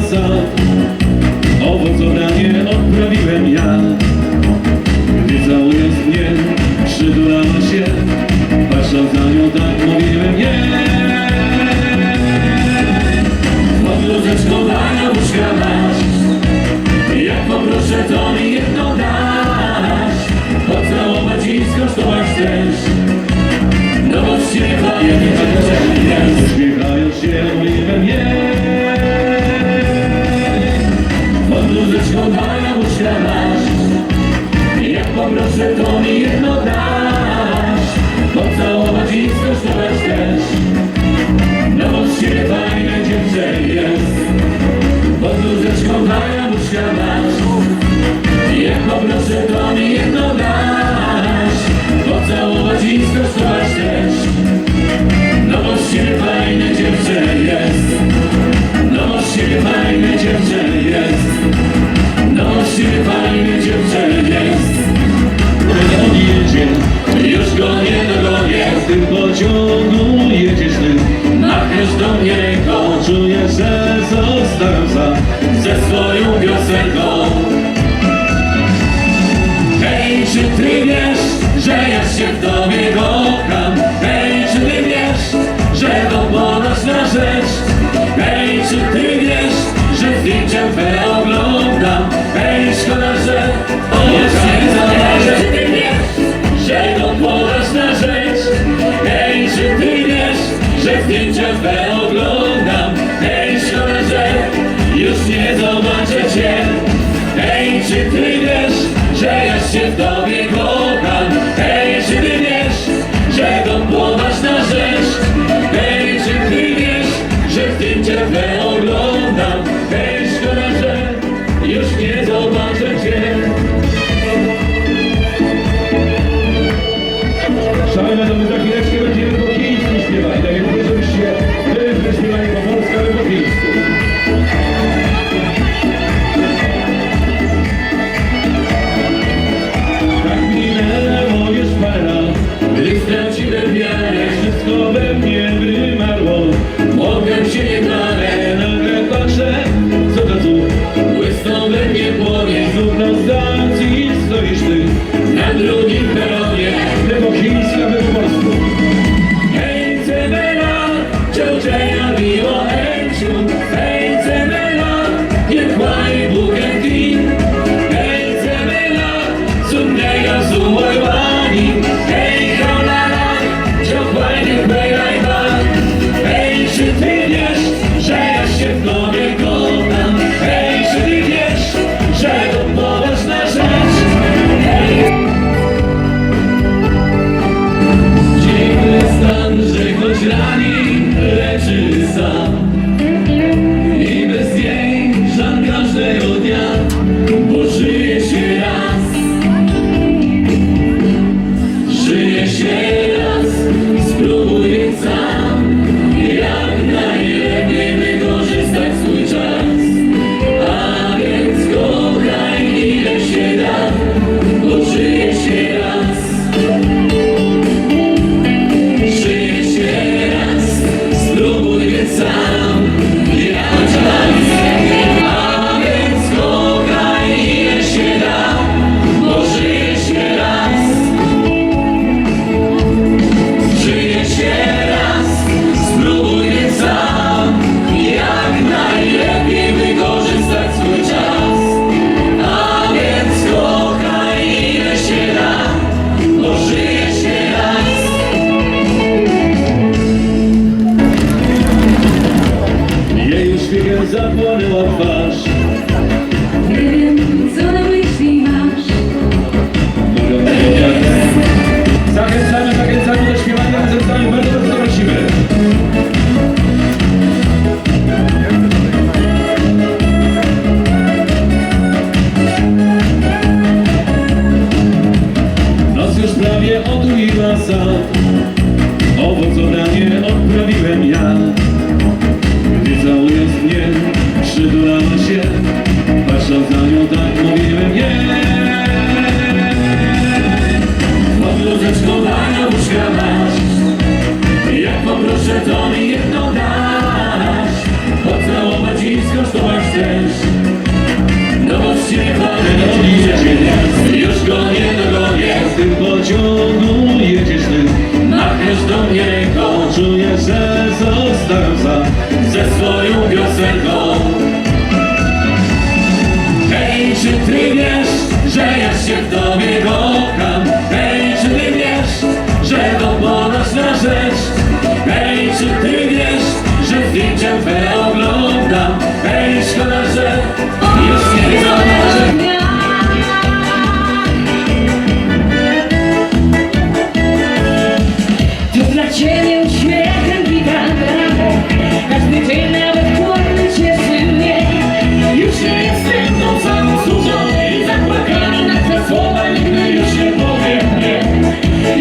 sad. Owoc oranie odprawiłem ja. Gdy całujesz mnie, przydulała się, patrząc na nią tak mówiłem nie. Pod luzeczką na łóżka masz, jak poproszę to mi jedno dasz. Pocałować i skosztować też, no bo śpiewają się, uśmiechają się, mówiłem nie. Pod luzeczką na łóżka masz, jak poproszę to mi jedno dasz. Pocałować i skosztować też, no bo fajne dziewczę jest. Pod luzeczką na jabłuszka masz, jak poproszę to mi jedno dasz. Pocałować i skosztować też, no bo fajne dziewczę jest. No bo fajne dziewczę jest. No bo fajne dziewczę jest. On jedzie, już go nie dogonię. W tym pociągu jedziesz ty, machniesz do mnie ręką. Czuję, że zostałem sam ze swoją piosenką. Hej, czy ty wiesz, że ja się w tobie kocham? Hej, czy ty wiesz, że to poważna rzecz? Hej, czy ty wiesz, że zdjęcia twe oglądam? Hej, szkoda, że nie zobaczę. Czy ty wiesz, że to poważna rzecz? Hej, czy ty wiesz, że zdjęcia twe oglądam? Hej, szkoda, że już nie zobaczę cię. Hej, czy ty wiesz, że ja się w tobie kocham? Hej, czy ty wiesz, że to poważna rzecz? Hej, czy ty wiesz, że zdjęcia twe oglądam? Hej, szkoda, że już nie zobaczę cię. Szalone, to my za chwileczkę będziemy po chińsku śpiewali. Tak jak mówię, żebyście wy śpiewali po polsku, ale po chińsku. Tak minęło już parę lat, gdy straciłem wiarę, wszystko we mnie wymarło. Mogłem się nie dalej, nagle patrzę, co to tu? Błysnął we mnie płomień, znów na stacji stoisz ty, na drugim peronie, lewo chińska we polsku. Hej, Cebela, ciążenia miło Enciu. Hej, Cebela, nie chwali Bugiem Tin. Hej, Cebela, sumnego sumoj wani. Hej, cholera, ciąchłajny chwelaj ban. Hej, czy ty wiesz, że ja się w tobie kocham? Hej, czy ty wiesz, że to poważna rzecz? Hej. Dziwny stan, że choć rani, leczy sam. I bez jej żal każdego dnia, bo żyje się raz. Żyje się raz, spróbuj więc sam, jak najlepiej wykorzystać swój czas. A więc kochaj ile się da, bo żyje się raz. Żyje się raz, spróbuj więc sam, jak najlepiej. A więc kochaj ile się da, bo żyje się raz. Żyje się raz, spróbuj więc sam, jak najlepiej wykorzystać swój czas. A więc kochaj ile się da, bo żyje się raz. Jej uśmiechem zapłonęła twarz. Nie wiem, co na myśli masz. Zachęcamy do śpiewania razem z nami, bardzo bardzo prosimy. Noc już prawie otuliła sad, owoc oranie odprawiłem ja. Gdy całujesz mnie, przydulała się, patrząc na nią tak mówiłem nie. Pod luzeczką na jabłuszka masz, jak poproszę to mi jedno dasz. Pocałować i skosztować cię wolę, odliczę cię gwiazd. Już go nie dogonię. W tym pociągu jedziesz ty. Machniesz do mnie ręką, Czuję, że zostałem sam. ze swoją piosenką. Hej, czy ty wiesz, że ja się w tobie kocham? Hej, czy ty wiesz, że to ponośna rzecz? Hej, czy ty wiesz, że zdjęcia twe oglądam? Hej, szkoda, że już nie zobaczę. To dla ciebie uśmiechem witam bramę. Każdy dzień nawet chłodny cieszy mnie. Już nie jestem tą samą służą i zapłakany na te słowa nigdy już nie powiem nie.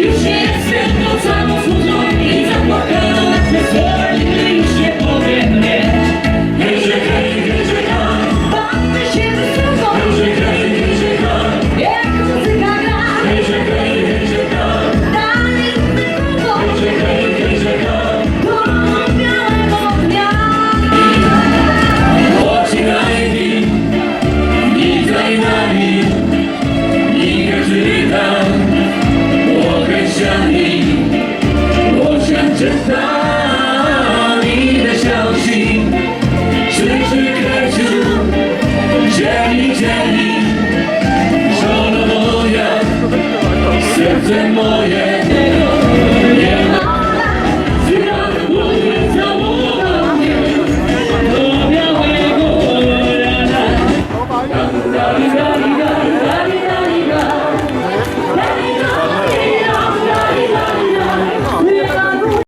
Już nie jestem tą samą służą i zapłakany na te słowa nigdy już nie powiem nie. Hej, że hej, hej, że hej, Bawmy się wysoko, hej, że hej, hej, że hej, jak muzyka gra. hej, że hej, hej, że hej, Dalej wykłupo, hej, że hej, hej, że hej. do białego dnia. Pocinajmi, witaj nami, i każdy tam, określani, oświadczeń desiąci, krzyczy kreciu, dzieli, żono moja, serce moje.